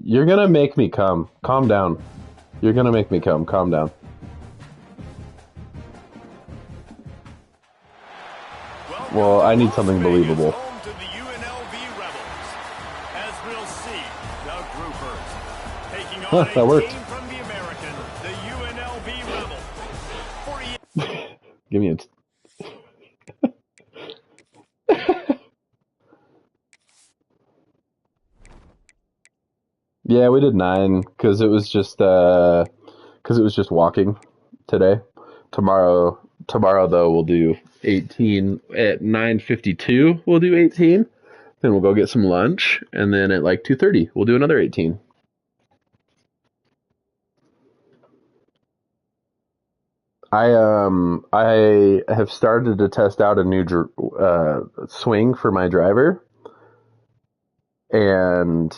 You're gonna make me come. Calm down. You're gonna make me come. Calm down. Well, I need something believable. Home to the UNLV Rebels. As we'll see, the Groupers taking on That worked. team from the American, the UNLV Rebels. Give me a... Yeah, we did 9 because it was just walking today. Tomorrow though we'll do 18 at 9:52. We'll do 18. Then we'll go get some lunch, and then at like 2:30 we'll do another 18. I have started to test out a new swing for my driver, and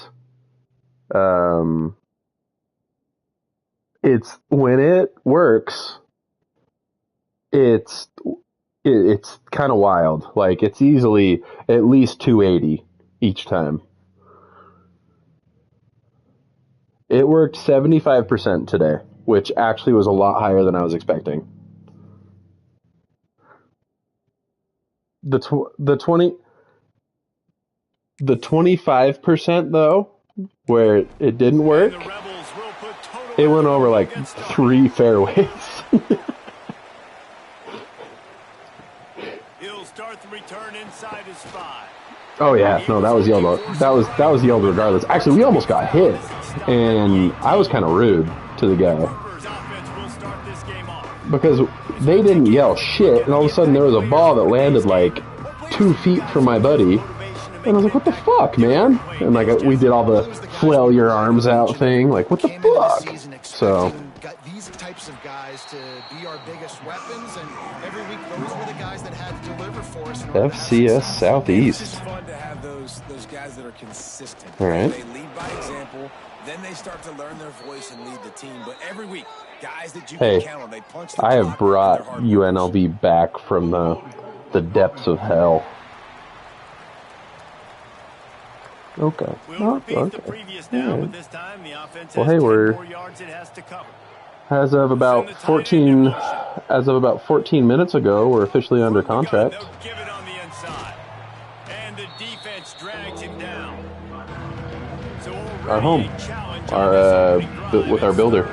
it's when it works, it's kind of wild. Like it's easily at least 280 each time. It worked 75% today, which actually was a lot higher than I was expecting. The 25% though, where it didn't work, it went over like 3 fairways. He'll start the return inside his 5. Oh yeah, no, that was yelled. That was yelled regardless. Actually, we almost got hit, and I was kind of rude to the guy because they didn't yell shit, and all of a sudden there was a ball that landed like 2 feet from my buddy, and I was like, "What the fuck, man?" And like we did all the flail your arms out thing, like what the fuck. So. These types of guys to be our biggest weapons, and every week those were the guys that had to deliver for us. FCS Southeast. It's fun to have those guys that are consistent. All right. They lead by example, then they start to learn their voice and lead the team. But every week, guys that you can count on, they punch the I have brought UNLV back from the depths of hell. Okay. Okay. Right. Well, hey, we're as of about 14 minutes ago, we're officially under contract. Our home, with our builder.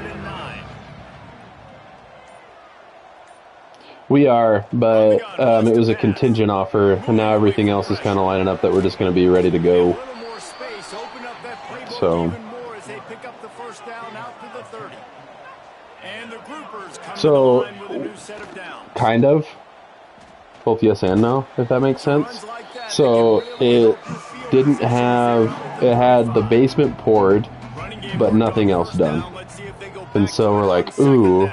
We are, but it was a contingent offer, and now everything else is kind of lining up that we're just going to be ready to go. So, kind of, both yes and no, if that makes sense. So it had the basement poured, but nothing else done. And so we're like, ooh,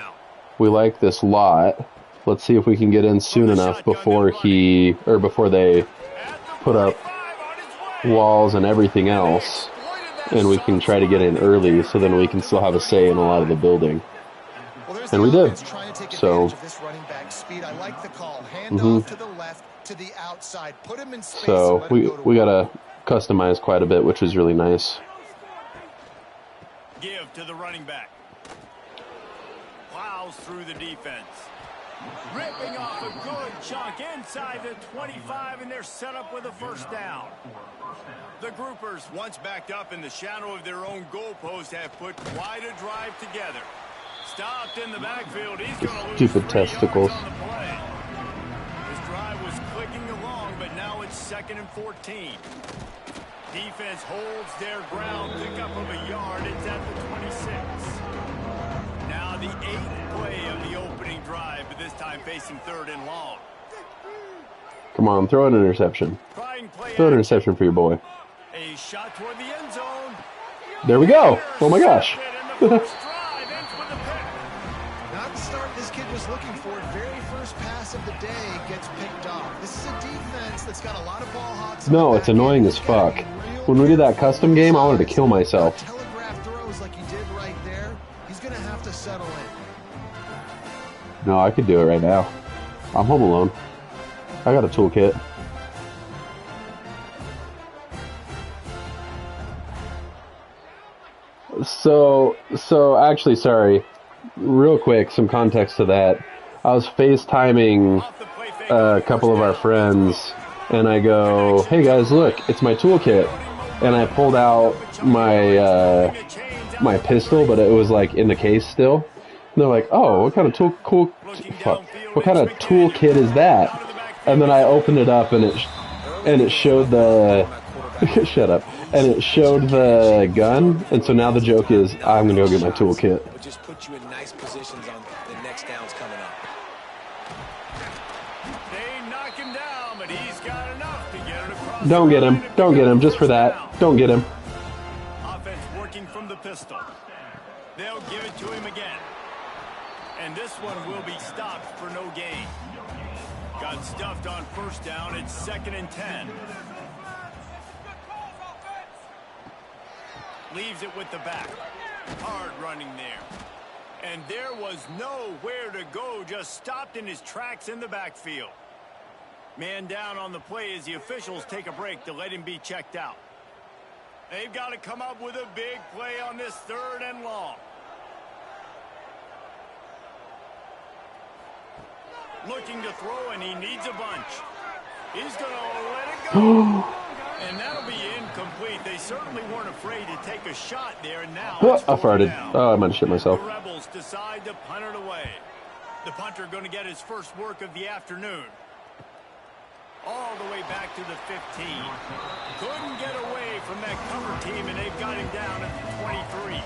we like this lot. Let's see if we can get in soon enough before they put up walls and everything else, and we can try to get in early so then we can still have a say in a lot of the building. And we did. So, so we gotta customize quite a bit, which is really nice. Give to the running back. Plows through the defense. Ripping off a good chunk inside the 25, and they're set up with a first down. The Groupers, once backed up in the shadow of their own goalpost, have put quite a drive together. Stopped in the backfield. He's going to lose stupid testicles. on the play. His drive was clicking along, but now it's 2nd and 14. Defense holds their ground. Pick up of a yard. It's at the 26. Now the 8th play of the opening drive, but this time facing 3rd and long. Come on, throw an interception. Throw an interception for your boy. A shot toward the end zone. There we go. Oh my gosh. Not the start this kid was looking for. Very first pass of the day gets picked off. This is a defense that's got a lot of ball hawks. No, it's annoying as fuck. When we did that custom game, I wanted to kill myself. Telegraph throws like he did right there. He's going to have to settle in. No, I could do it right now. I'm home alone. I got a toolkit. So actually, sorry. Real quick, some context to that. I was FaceTiming a couple of our friends, and I go, "Hey guys, look, it's my toolkit." And I pulled out my my pistol, but it was like in the case still. And they're like, "Oh, what kind of what kind of toolkit is that?" And then I opened it up, and it showed the shut up, and it showed the gun. And so now the joke is, I'm gonna go get my toolkit. But just put you in nice positions on the next downs coming up. They knock him down, but he's got enough to get it across. Don't get him. Don't get him. Just for that. Don't get him. Offense working from the pistol. They'll give it to him again. And this one will be stopped for no gain. Got stuffed on first down. It's 2nd and 10. Leaves it with the back. Hard running there. And there was nowhere to go. Just stopped in his tracks in the backfield. Man down on the play as the officials take a break to let him be checked out. They've got to come up with a big play on this 3rd and long. Looking to throw, and he needs a bunch. He's going to let it go. And that'll be incomplete. They certainly weren't afraid to take a shot there. And now it's I farted. down. Oh, I might have shit myself. The Rebels decide to punt it away. The punter going to get his first work of the afternoon. All the way back to the 15. Couldn't get away from that cover team, and they've got him down at the 23.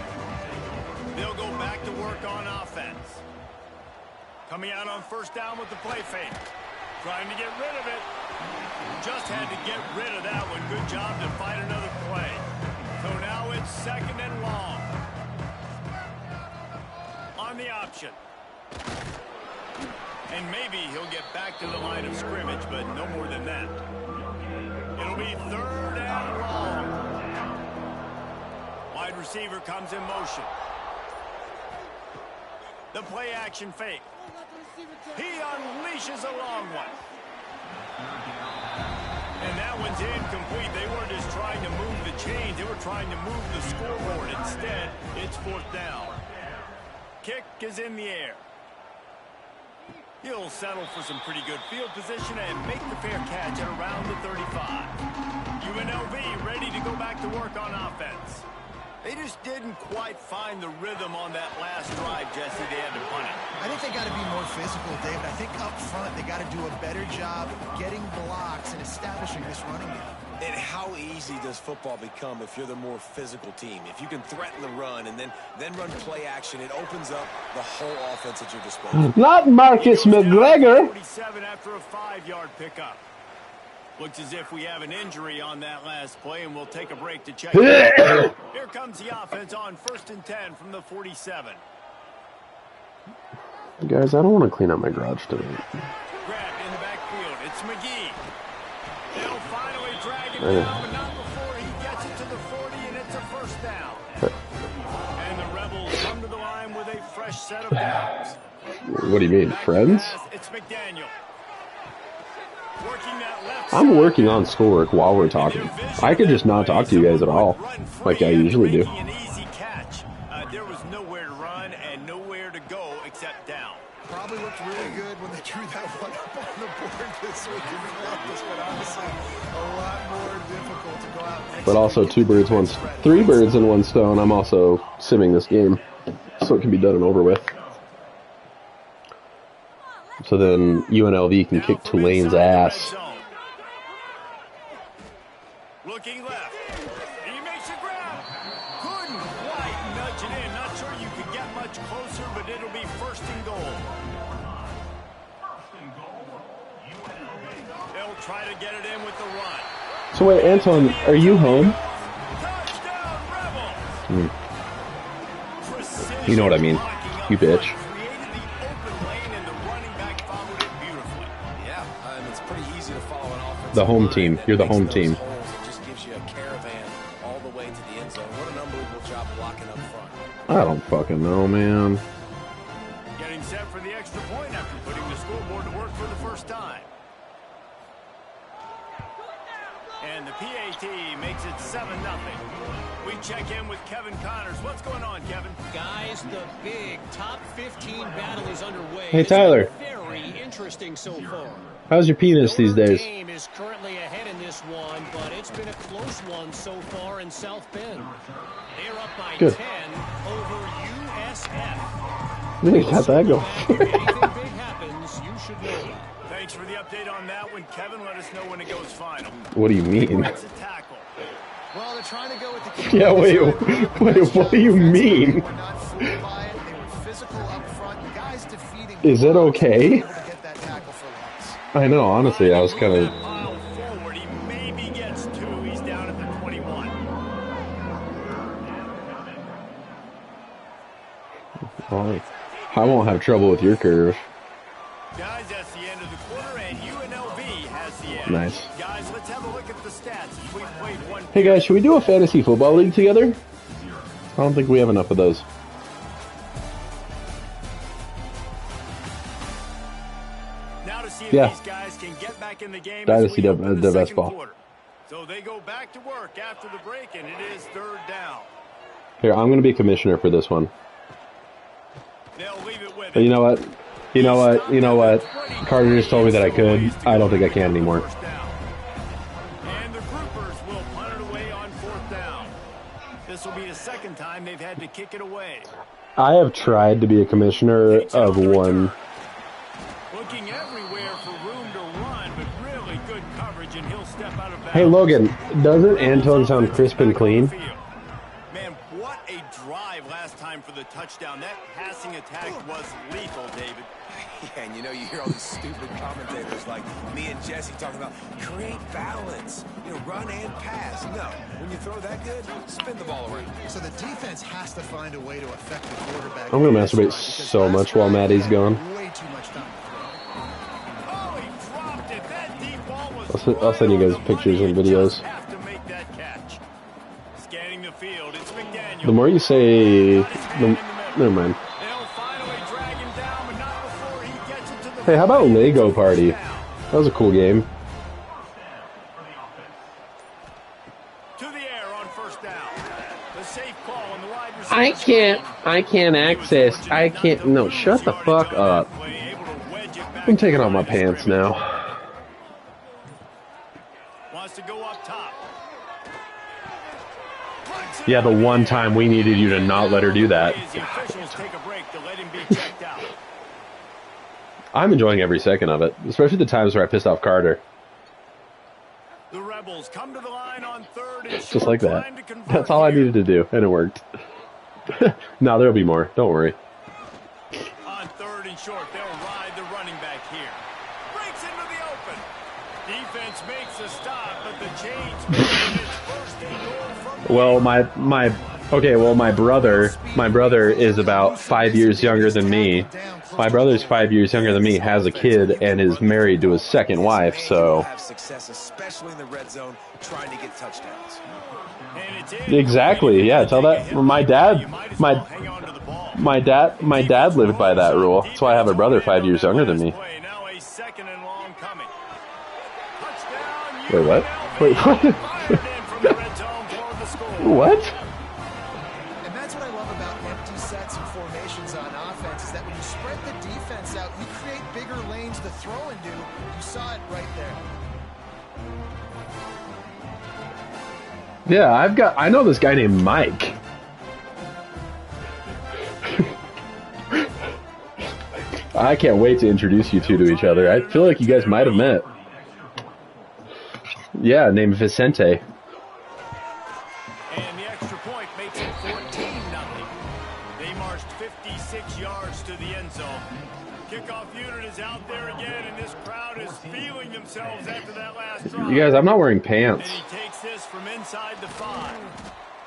They'll go back to work on offense. Coming out on first down with the play fake. Trying to get rid of it. Just had to get rid of that one. Good job to find another play. So now it's 2nd and long. On the option. And maybe he'll get back to the line of scrimmage, but no more than that. It'll be 3rd and long. Wide receiver comes in motion. The play action fake. He unleashes a long one. And that one's incomplete. They weren't just trying to move the chains. They were trying to move the scoreboard. Instead, it's 4th down. Kick is in the air. He'll settle for some pretty good field position and make the fair catch at around the 35. UNLV ready to go back to work on offense. They just didn't quite find the rhythm on that last drive, Jesse. They had to punt it. I think they got to be more physical, David. I think up front they got to do a better job getting blocks and establishing this running game. And how easy does football become if you're the more physical team? If you can threaten the run and then run play action, it opens up the whole offense at your disposal. Not Marcus McGregor. 47 after a 5-yard pickup. Looks as if we have an injury on that last play, and we'll take a break to check it out. Here comes the offense on 1st and 10 from the 47. Guys, I don't want to clean up my garage today. Grabbed in the backfield. It's McGee. They'll finally drag him down, but not before he gets it to the 40, and it's a 1st down. And the Rebels come to the line with a fresh set of downs. What do you mean, friends? It's McDaniel. Working that left I'm working on schoolwork while we're talking. I could just not talk to you guys at all, like I usually do. An easy catch. There was nowhere to run and nowhere to go except down. Probably looked really good when they drew that one up on the board this week in practice, but honestly, a lot more difficult to go out next But also three birds in one stone. I'm also simming this game, so it can be done and over with. So then UNLV can kick Tulane's ass. Looking left. He makes a grab. Couldn't quite nudge it in. Not sure you could get much closer, but it'll be 1st and goal. They'll try to get it in with the run. So wait, Anton, are you home? Touchdown, Rebels. You know what I mean. You bitch. The home team. You're the home team. It just gives you a caravan all the way to the end zone. What an unbelievable job blocking up front. I don't fucking know, man. Getting set for the extra point after putting the scoreboard to work for the first time. And the PAT makes it 7-0. We check in with Kevin Connors. What's going on, Kevin? Guys, the big top 15 battle is underway. Hey, Tyler. Very interesting so far. How's your penis these days? The team is currently ahead in this one, but it's been a close one so far in South Bend. They're up by Good. 10 over USF. You got that going. Anything big happens, you should know. Thanks for the update on that one, Kevin. Let us know when it goes final. What do you mean? It's a tackle. Well, they're trying to go with the Yeah, wait, what do you mean? They were not fooled by it. They were physical up front. The guys defeating Is it okay? able to get that tackle for loss. I know, honestly, I was kind of... Pile forward. He maybe gets 2. He's down at the 21. Well, I won't have trouble with your curve. Guys, that's the end of the quarter, and UNLV has the edge. Nice. Guys, let's have a look at the stats. We've played one. Hey guys, should we do a fantasy football league together? I don't think we have enough of those. Now to see if Yeah. these guys can get back in the game. Dynasty as we open the best second ball. quarter. So they go back to work after the break, and it is 3rd down. Here, I'm going to be commissioner for this one. They'll leave it with But you know what? You know what? You know what? Carter just told me that I could. I don't think I can anymore. First down. And the groupers will punt it away on 4th down. This will be the 2nd time they've had to kick it away. I have tried to be a commissioner of one. Looking everywhere for room to run, but really good coverage, and he'll step out of bounds. Hey Logan, doesn't Antone sound crisp and clean? Man, what a drive last time for the touchdown. That passing attack was lethal, David. Yeah, and you know, you hear all these stupid commentators like me and Jesse talking about create balance, you know, run and pass. No, when you throw that good, spin the ball around. So the defense has to find a way to affect the quarterback. I'm gonna masturbate so much while Maddie's gone. Way too much time. Oh, he dropped it. That deep ball was I'll send you guys pictures and videos. have to make that catch. Scanning the field, it's McDaniel. The more you say, never mind. They'll finally drag him down, but not before he gets it to the Hey, how about Lego Party? That was a cool game. to the air on 1st down. The safe call on the wide receiver. I can't access, no, shut the fuck up. I'm taking off my pants now. Wants to go up top. Yeah, the one time we needed you to not let her do that. The officials take a break to let him be checked out. I'm enjoying every second of it, especially the times where I pissed off Carter. The Rebels come to the line on 3rd and Just like that. trying to convert That's all I here. needed to do, and it worked. No, there'll be more. Don't worry. On 3rd and short, they'll ride the running back here. Breaks into the open. Defense makes a stop, but the Chains make it its first and goal from Well, my brother is about 5 years younger than me. My brother's 5 years younger than me, has a kid, and is married to his second wife, so... Have success, especially in the red zone, trying to get touchdowns. And it's in. Exactly, yeah, tell that... My dad Hang on to the ball. my dad lived by that rule. That's why I have a brother 5 years younger than me. Now a 2nd and long coming. Touchdown. Wait, what? Wait, what? Fired in from the red zone for the score. What? And that's what I love about empty sets and formations on offense is that when you spread the defense out, you create bigger lanes to throw into. You saw it right there. Yeah, I know this guy named Mike. I can't wait to introduce you two to each other. I feel like you guys might have met. Yeah, named Vicente. And the extra point makes it 14-0. They marched 56 yards to the end zone. Kickoff unit is out there again, and this crowd is feeling themselves after that last drive. You guys, I'm not wearing pants. And he takes this from inside the 5.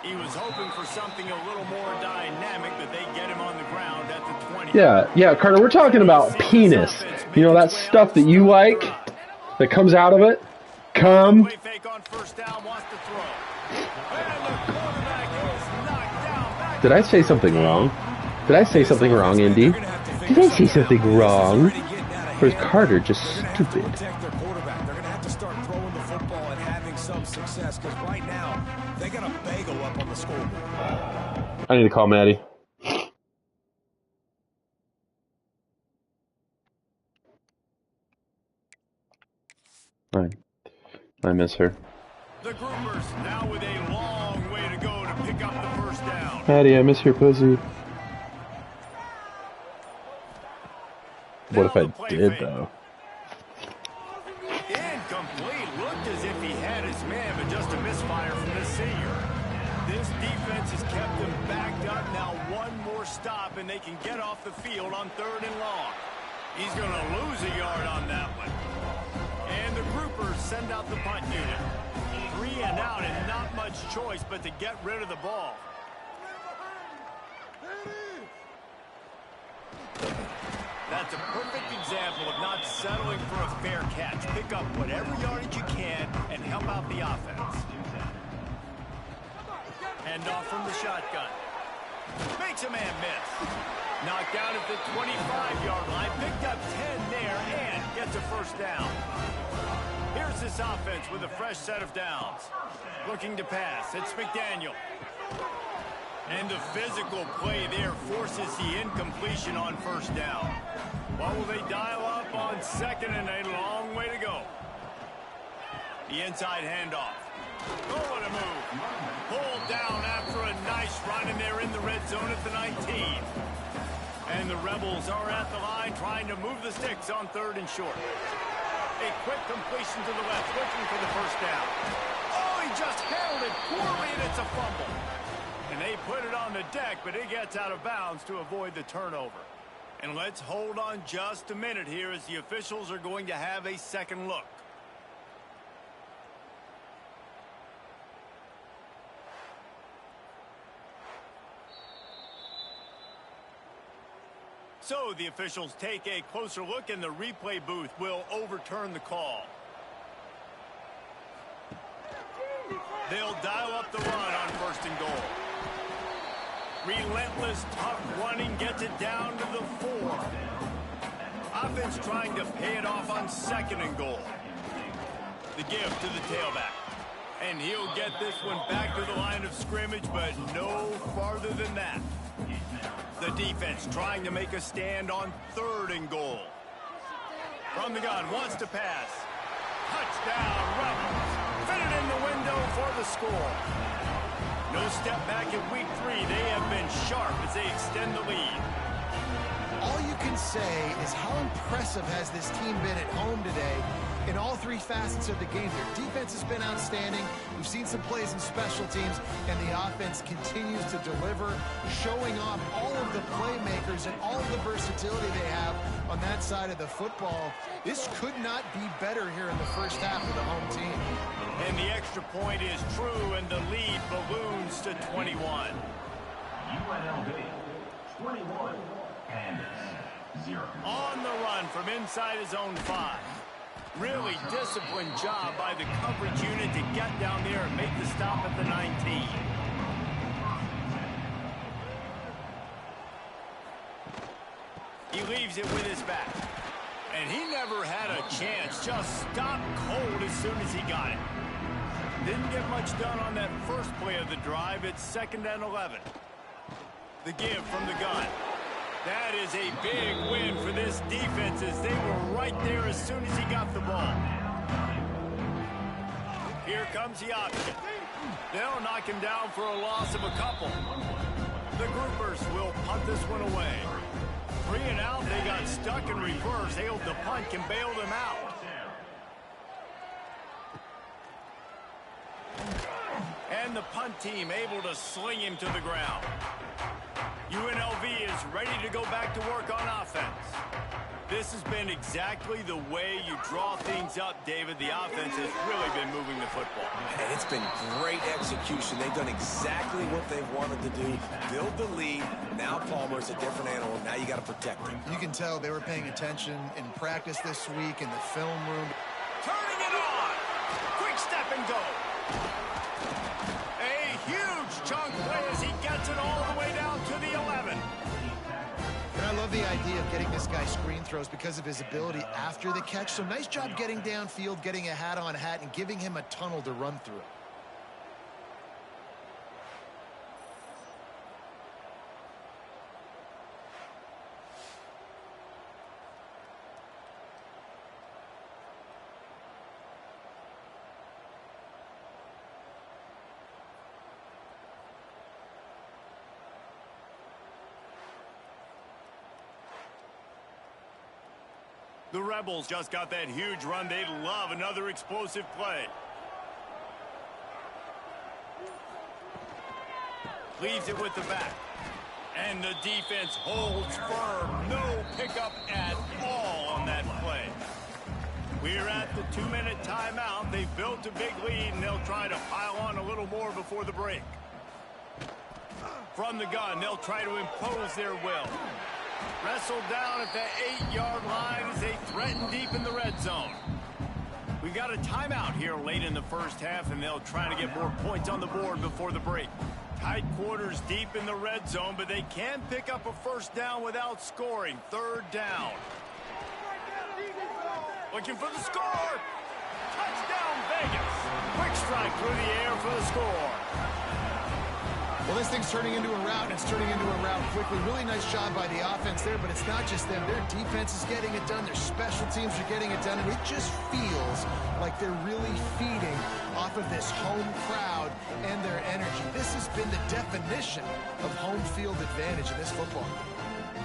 He was hoping for something a little more dynamic, but they get him on the ground at the 20. Yeah, Carter, we're talking about penis. You know, that stuff that you like, that comes out of it? Come. Play fake on 1st down, wants to throw. And the quarterback is knocked down. Back Did I say something wrong? Did I say something wrong, Indy? Did I say something wrong? Or is Carter just stupid? Protect their quarterback. They're going to have to start throwing the football and having some success, because right now, they got a bagel up on the scoreboard. I need to call Maddie. I miss her. The groupers now with a long way to go to pick up the first down. Maddie, I miss your pussy. What if I did, though? Incomplete. Looked as if he had his man, but just a misfire from the senior. This defense has kept them backed up. Now one more stop, and they can get off the field on 3rd and long. He's going to lose a yard on that one. And the groupers send out the punt unit. 3 and out, and not much choice but to get rid of the ball. That's a perfect example of not settling for a fair catch. Pick up whatever yardage you can and help out the offense. Hand off from the shotgun. Makes a man miss. Knocked down at the 25-yard line. Picked up 10 there and gets a first down. Here's this offense with a fresh set of downs. Looking to pass. It's McDaniel. And the physical play there forces the incompletion on first down. What will they dial up on 2nd and a long way to go? The inside handoff. Oh, what a move. Pulled down after a nice run, and they're in the red zone at the 19. And the Rebels are at the line trying to move the sticks on 3rd and short. A quick completion to the left, looking for the first down. Oh, he just handled it poorly, and it's a fumble. And they put it on the deck, but it gets out of bounds to avoid the turnover. And let's hold on just a minute here as the officials are going to have a second look. So the officials take a closer look, and the replay booth will overturn the call. They'll dial up the run on 1st and goal. Relentless, tough running gets it down to the 4. Offense trying to pay it off on 2nd and goal. The give to the tailback. And he'll get this one back to the line of scrimmage, but no farther than that. The defense trying to make a stand on 3rd and goal. From the gun, wants to pass. Touchdown, Rebels. Fitted in the window for the score. No step back in week 3. They have been sharp as they extend the lead. All you can say is how impressive has this team been at home today in all 3 facets of the game. Their defense has been outstanding. We've seen some plays in special teams, and the offense continues to deliver, showing off all of the playmakers and all of the versatility they have on that side of the football. This could not be better here in the first half of the home team. And the extra point is true, and the lead balloons to 21. UNLV 21, Pandas 0. On the run from inside his own 5. Really disciplined job by the coverage unit to get down there and make the stop at the 19. He leaves it with his back. And he never had a chance. Just stopped cold as soon as he got it. Didn't get much done on that first play of the drive. It's 2nd and 11. The give from the gun. That is a big win for this defense as they were right there as soon as he got the ball. Here comes the option. They'll knock him down for a loss of a couple. The groupers will punt this one away. 3 and out, they got stuck in reverse. Hailed the punt, can bail them out. And the punt team able to sling him to the ground. UNLV is ready to go back to work on offense. This has been exactly the way you draw things up, David. The offense has really been moving the football. And it's been great execution. They've done exactly what they wanted to do. Build the lead. Now Palmer's a different animal. Now you got to protect him. You can tell they were paying attention in practice this week in the film room. Turning it on. Quick step and go. A huge chunk play as he gets it all the way down to the 11. And I love love the idea of getting this guy screen throws because of his ability after the catch. So nice job getting downfield, getting a hat-on-hat, and giving him a tunnel to run through. The Rebels just got that huge run. They'd love another explosive play. Leaves it with the back. And the defense holds firm. No pickup at all on that play. We're at the 2-minute timeout. They've built a big lead, and they'll try to pile on a little more before the break. From the gun, they'll try to impose their will. Wrestled down at the 8-yard line as they threaten deep in the red zone. We've got a timeout here late in the first half, and they'll try to get more points on the board before the break. Tight quarters deep in the red zone, but they can pick up a first down without scoring. Third down. Looking for the score. Touchdown, Vegas. Quick strike through the air for the score. Well, this thing's turning into a rout, and it's turning into a rout quickly. Really nice job by the offense there, but it's not just them. Their defense is getting it done. Their special teams are getting it done, and it just feels like they're really feeding off of this home crowd and their energy. This has been the definition of home field advantage in this football game.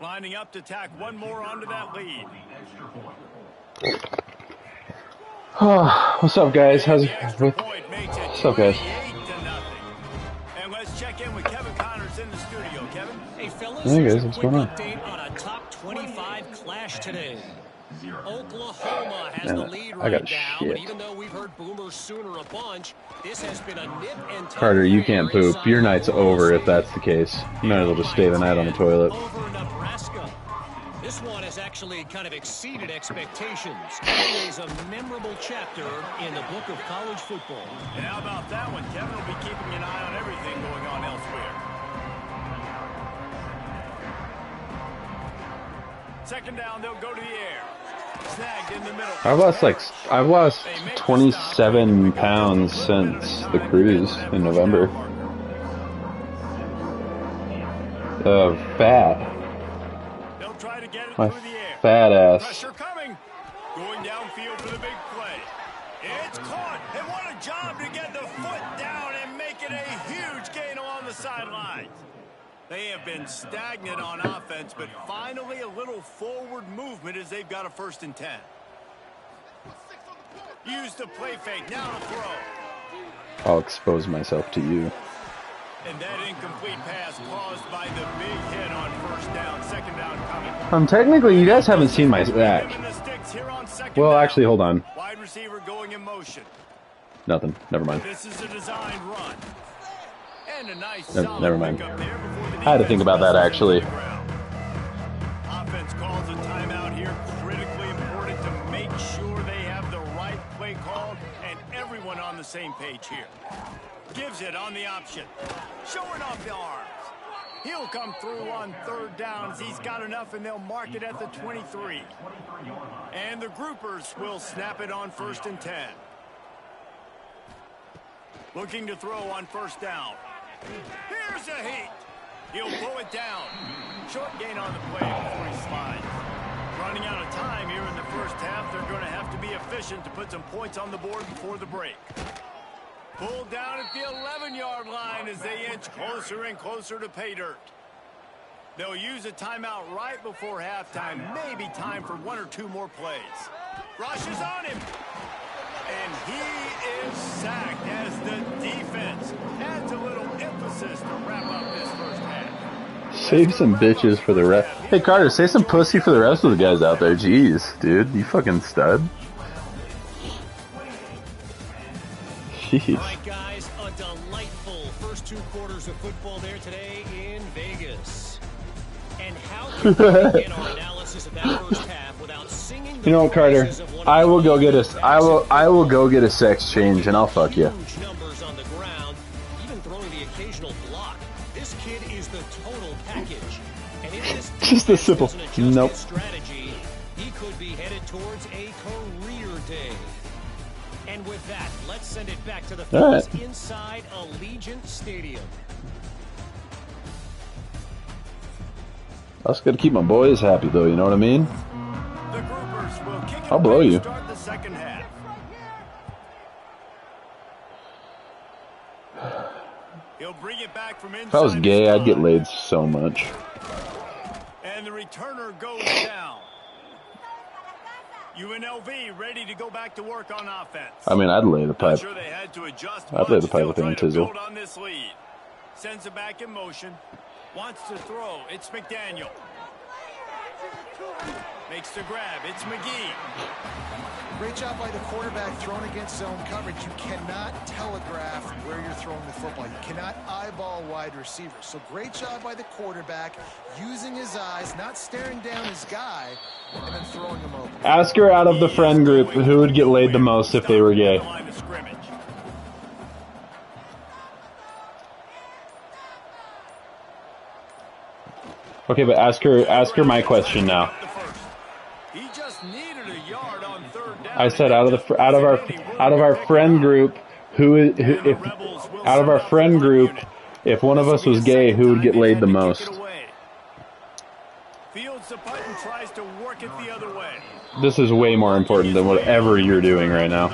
Lining up to tack one more onto that lead. What's up, guys? What's up, guys? And let's check in with Kevin Connors in the studio. Kevin? Hey, fellas, Hey, guys, here's a what's quick going on? update on a top 25 clash today. Oklahoma has Man, the lead I right got now, shit. but even though we've heard Boomer Sooner a bunch, this has been a nip and tuck Carter, you affair can't poop. inside Your night's Oklahoma over if State. that's the case. You might as well just stay the night on the toilet. Over Nebraska. This one has actually kind of exceeded expectations. It is a memorable chapter in the book of college football. And how about that one? Kevin will be keeping an eye on everything going on elsewhere. Second down, they'll go to the air. Snagged in the middle. I've lost 27 pounds since the cruise in November. Fat. They'll try to get it My through the air. fat ass. Pressure coming. Going downfield for the big play. It's caught. And what a job to get the foot down and make it a huge gain along the sidelines. They have been stagnant on offense, but finally a little forward movement as they've got a 1st and 10. Use the play fake. Now to throw. I'll expose myself to you. And that incomplete pass caused by the big hit on 1st down. 2nd down coming. Technically, you guys haven't seen my back. Given the sticks here on 2nd Well, down. actually, hold on. Wide receiver going in motion. Nothing. Never mind. This is a designed run. And a nice No, solid never mind. pickup there before the I had to think about that, defense actually. wrestles into the ground. Offense calls a timeout here. Critically important to make sure they have the right play called and everyone on the same page here. Gives it on the option. Showing off the arms. He'll come through on 3rd downs. He's got enough, and they'll mark it at the 23. And the groupers will snap it on 1st and 10. Looking to throw on 1st down. Here's a heat. He'll pull it down. Short gain on the play before he slides. Running out of time here in the first half. They're going to have to be efficient to put some points on the board before the break. Pulled down at the 11-yard line as they inch closer and closer to pay dirt. They'll use a timeout right before halftime. Maybe time for 1 or 2 more plays. Rushes on him. And he is sacked as the defense adds a little emphasis to wrap up this first half. Save some bitches for the rest. Hey, Carter, say some pussy for the rest of the guys out there. Jeez, dude. You fucking stud. Jeez. All right, guys, a delightful first 2 quarters of football there today in Vegas. And how can we begin our analysis of that first half without singing the You know what, Carter? praises of one of I the will go get best a. I will go get a sex change, and I'll fuck you. huge numbers on the ground, even throwing the occasional block. just a simple nope. Strategy, he could be headed towards a career day. And with that, let's send it back to the fans inside Allegiant Stadium. I just got to keep my boys happy, though. You know what I mean? The groupers will kick it I'll blow you. to start the second half. He'll bring it back from inside. If I was gay, I'd get laid so much. And the returner goes down. UNLV ready to go back to work on offense. I mean, I'd lay the pipe. Sure they had to adjust. I'd lay the pipe with him, Tizzle. Build on this lead. Sends it back in motion. Wants to throw. It's McDaniel. Makes the grab. It's McGee. Great job by the quarterback thrown against zone coverage. You cannot telegraph where you're throwing the football. You cannot eyeball wide receivers. So great job by the quarterback using his eyes, not staring down his guy, and then throwing him open. Ask her out of the friend group who would get laid the most if they were gay. Okay, but ask her my question now. He just needed a yard on third down. I said out of our friend group, if one of us was gay, who would get laid the most? Fields the punt and tries to work it the other way. This is way more important than whatever you're doing right now.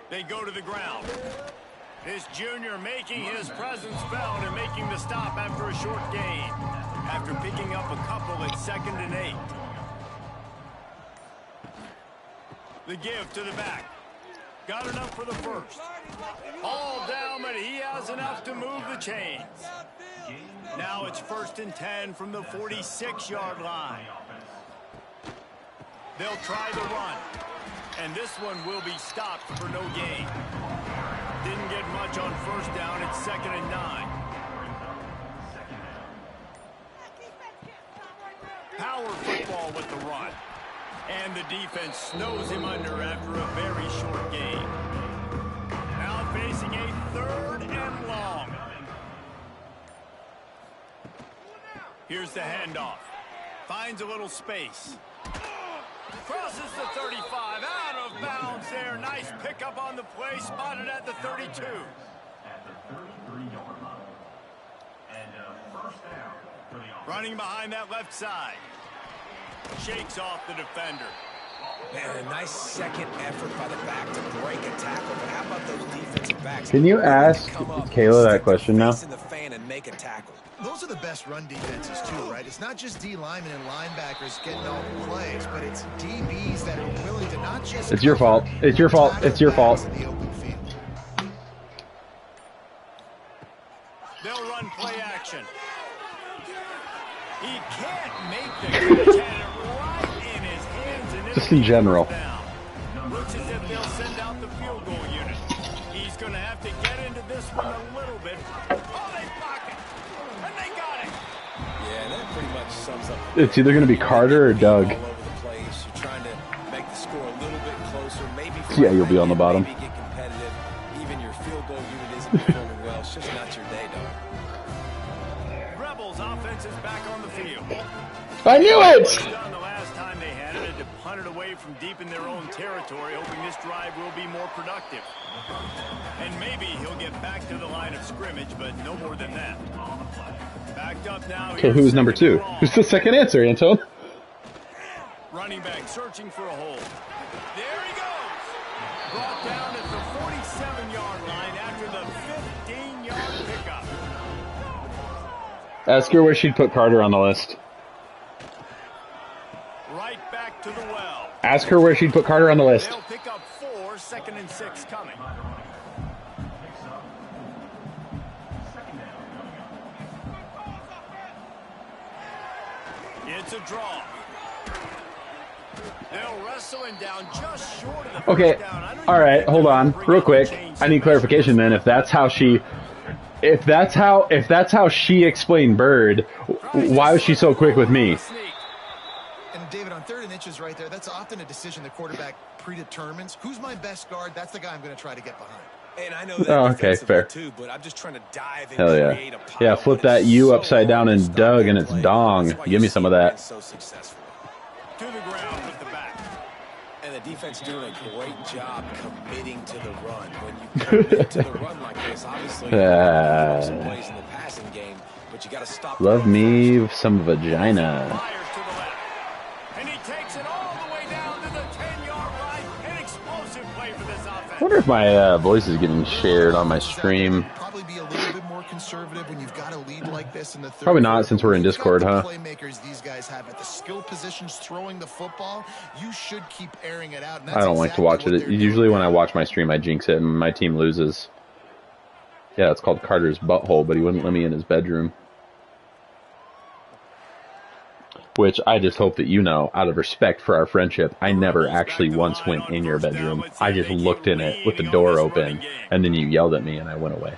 They go to the ground. This junior making his presence felt and making the stop after a short gain. After picking up a couple at 2nd and 8. The give to the back. Got enough for the first. All down, but he has enough to move the chains. Now it's 1st and 10 from the 46-yard line. They'll try the run. And this one will be stopped for no gain. Didn't get much on 1st down. It's 2nd and 9. Power football with the run. And the defense snows him under after a very short gain. Now facing a 3rd and long. Here's the handoff. Finds a little space. Crosses the 35, out of bounds there. Nice pickup on the play, spotted at the 32. At the 33-yard line. And first down for the offense. Running behind that left side. Shakes off the defender. Man, a nice second effort by the back to break a tackle. But how about those defensive backs? Can you ask Kayla that question now? In the fan and make a tackle. Those are the best run defenses too, right? It's not just D linemen and linebackers getting all the plays, but it's DBs that are willing to not just... It's your fault. It's your fault. It's your fault. In the open field. They'll run play action. He can't make the catch. Had it right in his hands. And Just in general. Looks as if they'll send out the field goal unit. He's going to have to get into this one a little bit. Oh, they block it. And they got it. Yeah, that pretty much sums up. It's either going to be Carter or Doug. All over the place. You're trying to make the score a little bit closer. Maybe Yeah, you'll be on the bottom. Maybe get competitive. Even your field goal unit isn't performing well. It's just not your day, though. Rebels offense is back on the field. I knew it! Done the last time they had it, to punt it away from deep in their own territory, hoping this drive will be more productive. And maybe he'll get back to the line of scrimmage, but no more than that. Backed up now. Okay, who's number 2? Who's the second answer, Anton? Running back searching for a hole. There he goes. Brought down at the 47-yard line after the 15-yard pickup. Ask her where she'd put Carter on the list. Right back to the well. Ask her where she'd put Carter on the list. They'll pick up 4, 2nd and 6 coming. It's a draw. They'll wrestle him down just short of the Okay, first down. all right, hold on, real quick. I need clarification then. If that's how she explained Bird, why was she so quick with me? And David, on 3rd and inches right there, that's often a decision the quarterback predetermines. Who's my best guard? That's the guy I'm going to try to get behind. And I know that Oh, okay, fair. too, but I'm just trying to dive and Hell yeah. create a pile. Yeah, flip that U upside down and Doug, and it's dong. Give me some of that. So successful. To the ground with the back. And the defense doing a great job committing to the run. When you commit to the run like this, obviously you have some plays in the passing game, but you got to stop. Love me some vagina. Fires to the left. And he takes it all the way down to the 10-yard line. An explosive play for this offense. I wonder if my voice is getting shared on my stream. Probably be a little bit more conservative when you've got a lead like this in the third. Probably not, since we're in Discord, huh? Playmakers these guys have at the skill positions throwing the football, you should keep airing it out. I don't like to watch it. Usually when I watch my stream, I jinx it and my team loses. Yeah, it's called Carter's butthole, but he wouldn't let me in his bedroom. Which I just hope that you know, out of respect for our friendship, I never actually once went in your bedroom. I just looked in it with the door open, and then you yelled at me and I went away.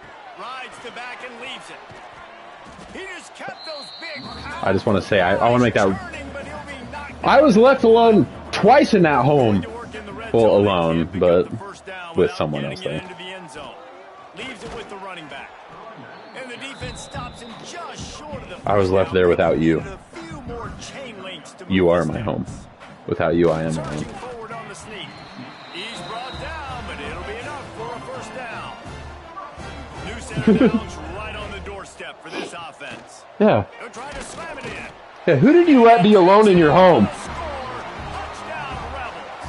I just want to say, I want to make that... I was left alone twice in that home. Well, alone, but with someone else there. I was left there without you. You are my home. Without you, I am my home. He's brought down, but it'll be enough for a first down. New center downs right on the doorstep for this offense. Yeah. They'll try to slam it in. Yeah, who did you let be alone in your home? Touchdown, Rebels.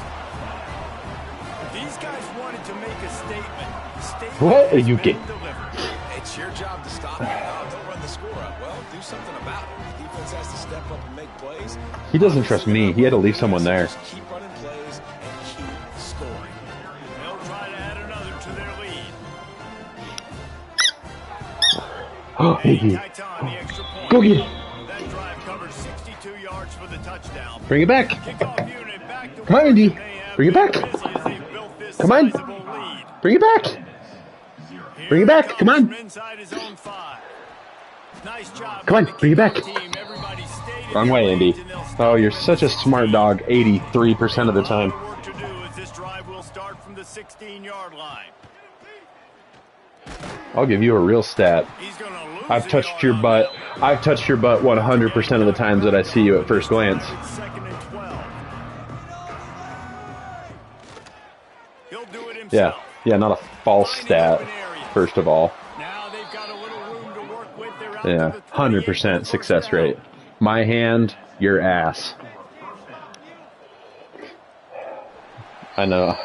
These guys wanted to make a statement. What are you getting? It's your job to stop it. Don't run the score up. Well, do something about it. The defense has to step up and make plays. He doesn't trust me. He had to leave someone there. Just keep running plays and keep scoring. They'll try to add another to their lead. Go get it. That drive covered 62 yards for the touchdown. Bring it back. Kickoff unit back to Come on, Indy. Bring it back. Come on. Bring it back. Bring it back. Come on. Nice job. Come on. Bring it back. Wrong way, Indy. Oh, you're such a smart dog 83% of the time. Work to do as this drive will start from the 16-yard line. I'll give you a real stat. He's going to lose. I've touched your butt. I've touched your butt 100% of the times that I see you at first glance. Second and 12. He'll do it himself. Yeah. Yeah, not a false stat, first of all. Now they've got a little room to work with. They're out Yeah, to the 100% success rate. My hand, your ass. I know.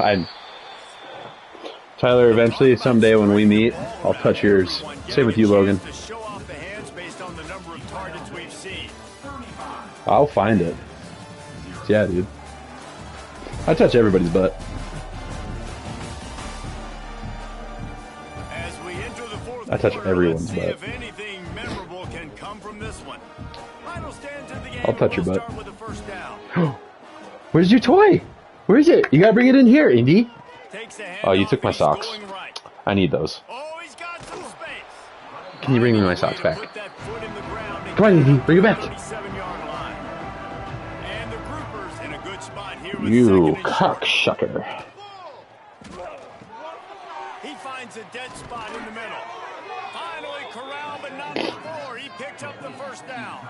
Tyler, eventually, someday when we meet, I'll touch yours. Same with you, Logan. To show off the hands based on the number of targets we've seen. I'll find it. Yeah, dude. I touch everybody's butt. As we enter the fourth I touch quarter, everyone's let's see butt. if anything memorable can come from this one. Final stands of the game. I'll touch your We'll butt. start with a first down. Where's your toy? Where is it? You gotta bring it in here, Indy. Takes the Oh, you handoff, took my he's socks. going right. I need those. Oh, he's got some space. Can you bring me my socks back? Put that foot in the ground and Come on, Indy. Bring it back. 37-yard line. And the groupers in a good spot here with You second and short. cocksucker. He finds a dead spot in the middle. Finally corralled, but not before. He picked up the first down.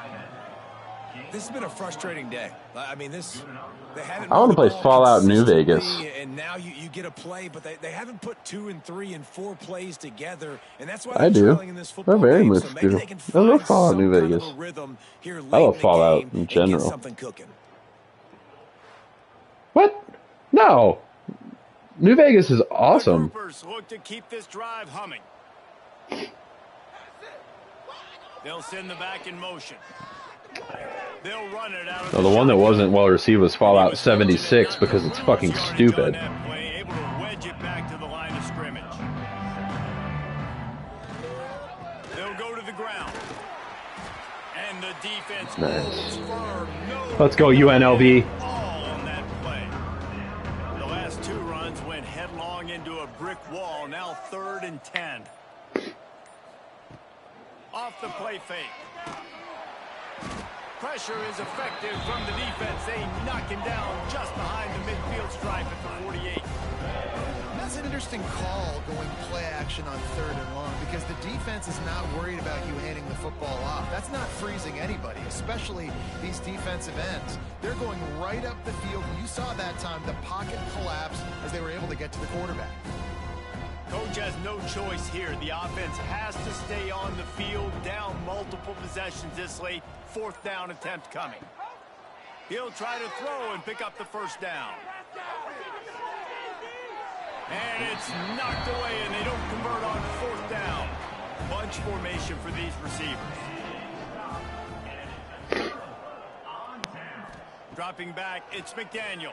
This has been a frustrating day. I mean, they haven't. I want to play moved the ball Fallout New Vegas. consistently, and now you get a play, but they haven't put 2 and 3 and 4 plays together, and that's why I they're do. trailing in this football I very game. much So maybe do. they can I love find Fallout some New kind of Vegas. a rhythm here late I love in the Fallout game in and general. get something cooking. What? No. New Vegas is awesome. The groupers look to keep this drive humming. They'll send the back in motion. They'll run it out of No, the one that wasn't well received was Fallout 76 because it's fucking stupid. Able to wedge it back to the line of scrimmage. They'll go to the ground. And the defense holds firm. No Let's go, UNLV. all on that play. The last 2 runs went headlong into a brick wall. Now 3rd and 10. Off the play fake. Pressure is effective from the defense. They knock him down just behind the midfield stripe at the 48. That's an interesting call, going play action on 3rd and long, because the defense is not worried about you handing the football off. That's not freezing anybody, especially these defensive ends. They're going right up the field. You saw that time the pocket collapse as they were able to get to the quarterback. Coach has no choice here. The offense has to stay on the field, down multiple possessions this late. 4th down attempt coming. He'll try to throw and pick up the 1st down. And it's knocked away, and they don't convert on 4th down. Bunch formation for these receivers. Dropping back, it's McDaniel.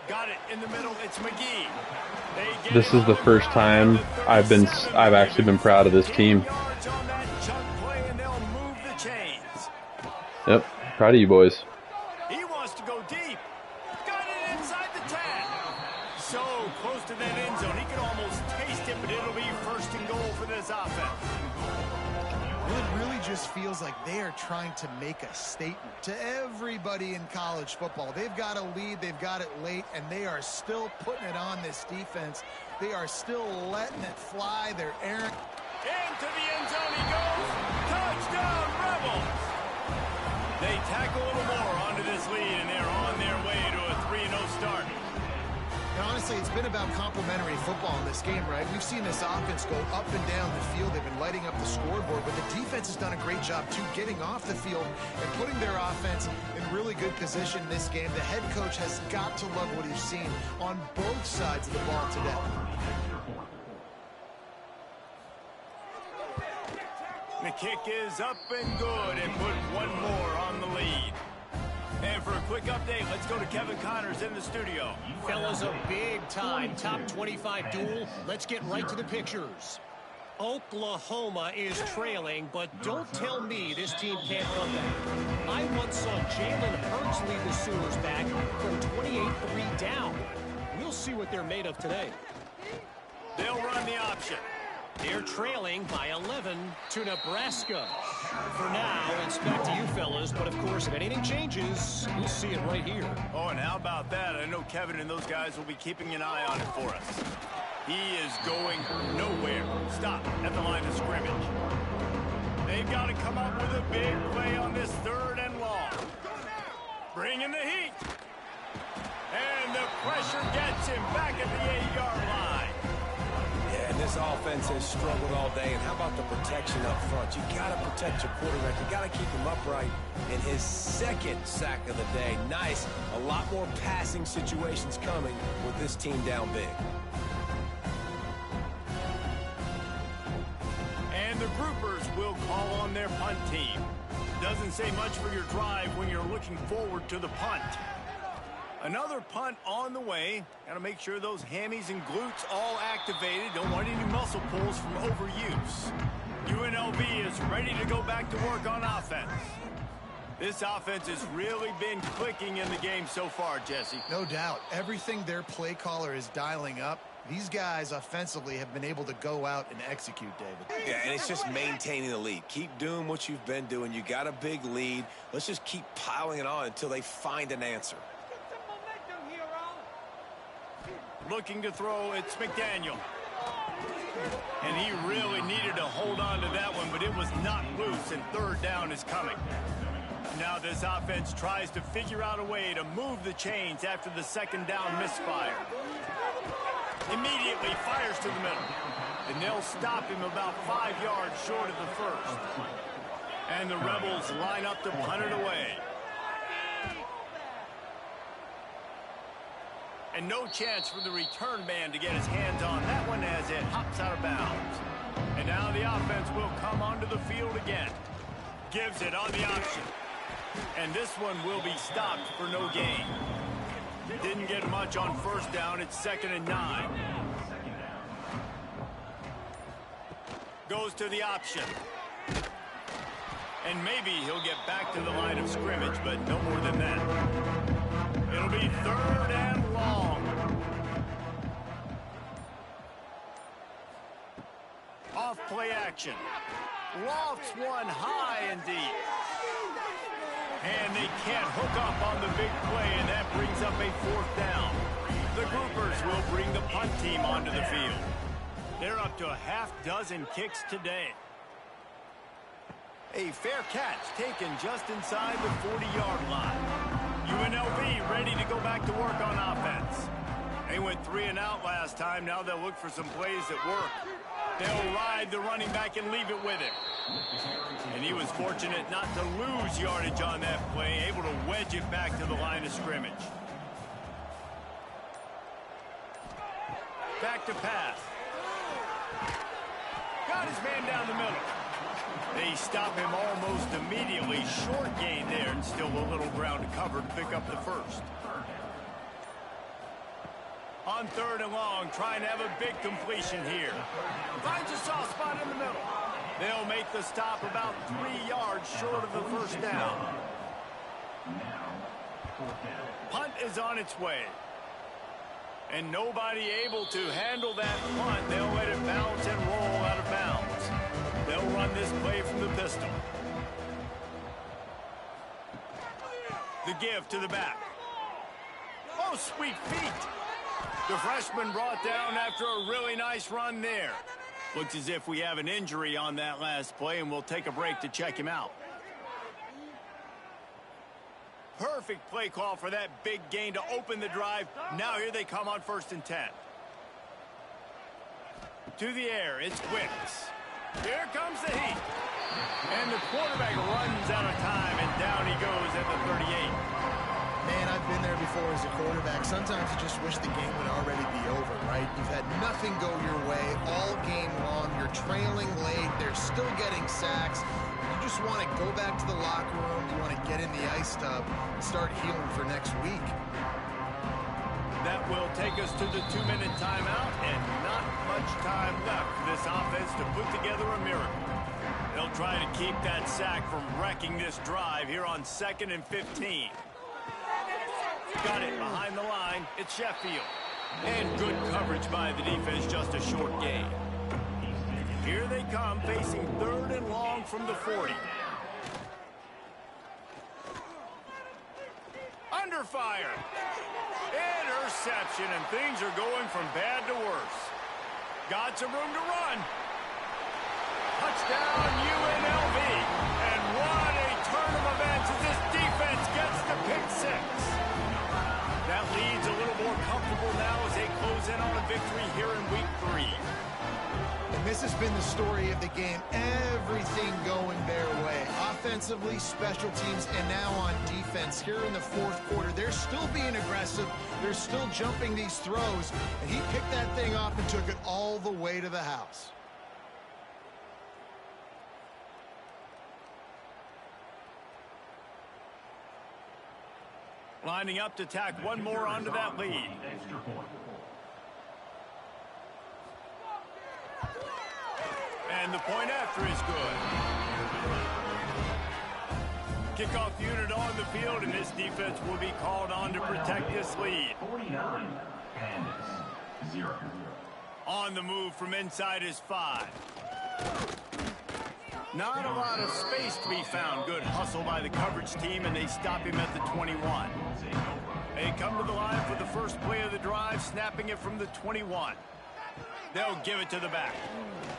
Got it in the middle, it's McGee. This is the first time I've actually been proud of this team. Yep, proud of you boys. He wants to go deep. Got it inside the 10. So close to that end zone. He can almost taste it, but it'll be 1st and goal for this offense. Well, it really just feels like they are trying to make a statement to everybody in college football. They've got a lead, they've got it late, and they are still putting it on this defense. They are still letting it fly. They're airing. Into the end zone he goes. Touchdown, Rebels. They tack a little more onto this lead, and they're on their way to a 3-0 start. And honestly, it's been about complementary football in this game, right? We've seen this offense go up and down the field. They've been lighting up the scoreboard, but the defense has done a great job, too, getting off the field and putting their offense in really good position in this game. The head coach has got to love what he's seen on both sides of the ball today. The kick is up and good, and put one more on the lead. And for a quick update, let's go to Kevin Connors in the studio. Fellas, a big-time top 25 duel. Let's get right to the pictures. Oklahoma is trailing, but don't tell me this team can't run that. I once saw Jalen Hurts lead the Sooners back from 28-3 down. We'll see what they're made of today. They'll run the option. They're trailing by 11 to Nebraska. For now, it's back to you fellas, but of course, if anything changes, you'll see it right here. Oh, and how about that? I know Kevin and those guys will be keeping an eye on it for us. He is going nowhere. Stop at the line of scrimmage. They've got to come up with a big play on this 3rd and long. Bring in the heat. And the pressure gets him back at the 8-yard line. Yeah, and this offense has struggled all day. And how about the protection up front? You got to protect your quarterback. You got to keep him upright. And his 2nd sack of the day. Nice. A lot more passing situations coming with this team down big. And the groupers will call on their punt team. Doesn't say much for your drive when you're looking forward to the punt. Another punt on the way. Got to make sure those hammies and glutes all activated. Don't want any muscle pulls from overuse. UNLV is ready to go back to work on offense. This offense has really been clicking in the game so far, Jesse. No doubt. Everything their play caller is dialing up, these guys offensively have been able to go out and execute, David. Yeah, and it's just maintaining the lead. Keep doing what you've been doing. You got a big lead. Let's just keep piling it on until they find an answer. Looking to throw, it's McDaniel. And he really needed to hold on to that one, but it was not loose, and 3rd down is coming. Now this offense tries to figure out a way to move the chains after the 2nd down misfire. Immediately fires to the middle. And they'll stop him about 5 yards short of the 1st. And the Rebels line up to punt it away. And no chance for the return man to get his hands on that one as it hops out of bounds. And now the offense will come onto the field again. Gives it on the option. And this one will be stopped for no gain. Didn't get much on 1st down. It's 2nd and 9. Goes to the option. And maybe he'll get back to the line of scrimmage, but no more than that. It'll be 3rd and long. Off play action. Lofts one high and deep. And they can't hook up on the big play, and that brings up a 4th down. The groupers will bring the punt team onto the field. They're up to a half-dozen kicks today. A fair catch taken just inside the 40-yard line. UNLV ready to go back to work on offense. They went 3 and out last time. Now they'll look for some plays that work. They'll ride the running back and leave it with him. And he was fortunate not to lose yardage on that play, able to wedge it back to the line of scrimmage. Back to pass. Got his man down the middle. They stop him almost immediately. Short gain there, and still a little ground to cover to pick up the first. On 3rd and long, trying to have a big completion here. Finds a soft spot in the middle. They'll make the stop about 3 yards short of the first down. Punt is on its way. And nobody able to handle that punt. They'll let it bounce and roll out of bounds. They'll run this play from the pistol. The give to the back. Oh, sweet feet. The freshman brought down after a really nice run there. Looks as if we have an injury on that last play, and we'll take a break to check him out. Perfect play call for that big gain to open the drive. Now here they come on 1st and 10. To the air, it's Wicks. Here comes the heat. And the quarterback runs out of time, and down he goes at the 38. Man, I've been there before as a quarterback. Sometimes you just wish the game would already be over, right? You've had nothing go your way all game long. You're trailing late. They're still getting sacks. You just want to go back to the locker room. You want to get in the ice tub and start healing for next week. That will take us to the 2-minute timeout, and not much time left for this offense to put together a miracle. They'll try to keep that sack from wrecking this drive here on 2nd and 15. Got it behind the line. It's Sheffield. And good coverage by the defense, just a short gain. Here they come, facing 3rd and long from the 40. Under fire. Interception, and things are going from bad to worse. Got some room to run. Touchdown, UNLV. And what a turn of events as this defense gets the pick 6. That lead's a little more comfortable now as they close in on a victory here in week 3. And this has been the story of the game. Everything going their way. Offensively, special teams, and now on defense. Here in the 4th quarter, they're still being aggressive. They're still jumping these throws. And he picked that thing off and took it all the way to the house. Lining up to tack one more onto that lead. And the point after is good. Kickoff unit on the field, and this defense will be called on to protect this lead. 49, and 0. On the move from inside is 5. Not a lot of space to be found. Good hustle by the coverage team, and they stop him at the 21. They come to the line for the first play of the drive, snapping it from the 21. They'll give it to the back.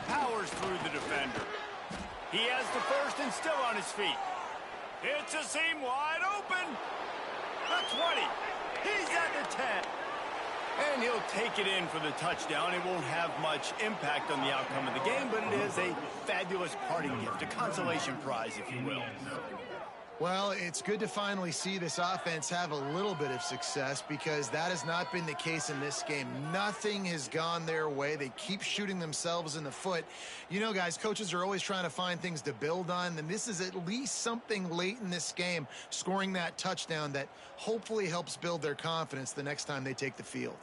Powers through the defender. He has the first and still on his feet. It's a seam wide open. The 20. He's at the 10. And he'll take it in for the touchdown. It won't have much impact on the outcome of the game, but it is a fabulous parting gift, a consolation prize, if you will. Well, it's good to finally see this offense have a little bit of success, because that has not been the case in this game. Nothing has gone their way. They keep shooting themselves in the foot. You know, guys, coaches are always trying to find things to build on, and this is at least something late in this game, scoring that touchdown that hopefully helps build their confidence the next time they take the field.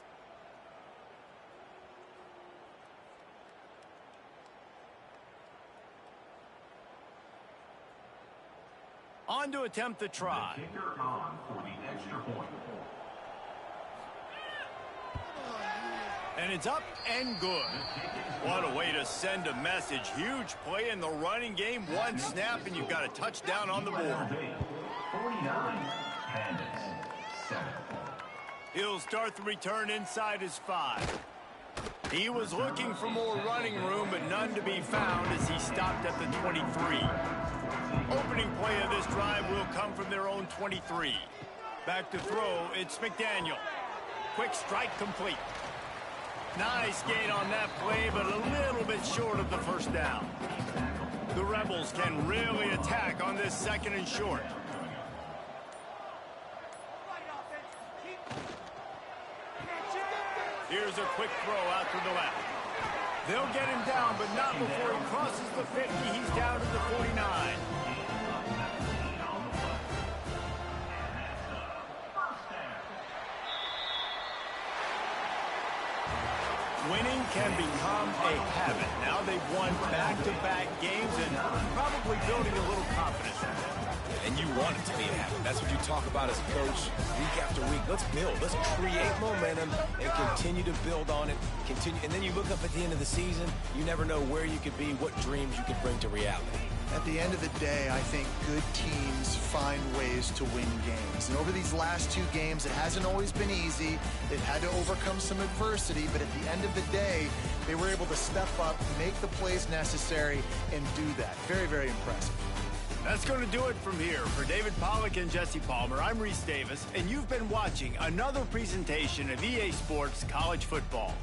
On to attempt the try. The kicker on for the extra point. And it's up and good. What a way to send a message. Huge play in the running game. One snap, and you've got a touchdown on the board. 49, and 7. He'll start the return inside his 5. He was looking for more running room, but none to be found as he stopped at the 23. Opening play of this drive will come from their own 23. Back to throw, it's McDaniel. Quick strike complete. Nice gain on that play, but a little bit short of the first down. The Rebels can really attack on this 2nd and short. Here's a quick throw out to the left. They'll get him down, but not before he crosses the 50. He's down to the 49. Winning can become a habit. Now they've won back-to-back games and probably building a little confidence. And you want it to be a habit. That's what you talk about as a coach week after week. Let's build. Let's create momentum and continue to build on it. And then you look up at the end of the season, you never know where you could be, what dreams you could bring to reality. At the end of the day, I think good teams find ways to win games. And over these last 2 games, it hasn't always been easy. They've had to overcome some adversity, but at the end of the day, they were able to step up, make the plays necessary, and do that. Very, very impressive. That's going to do it from here. For David Pollack and Jesse Palmer, I'm Reese Davis, and you've been watching another presentation of EA Sports College Football.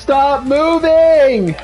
Stop moving!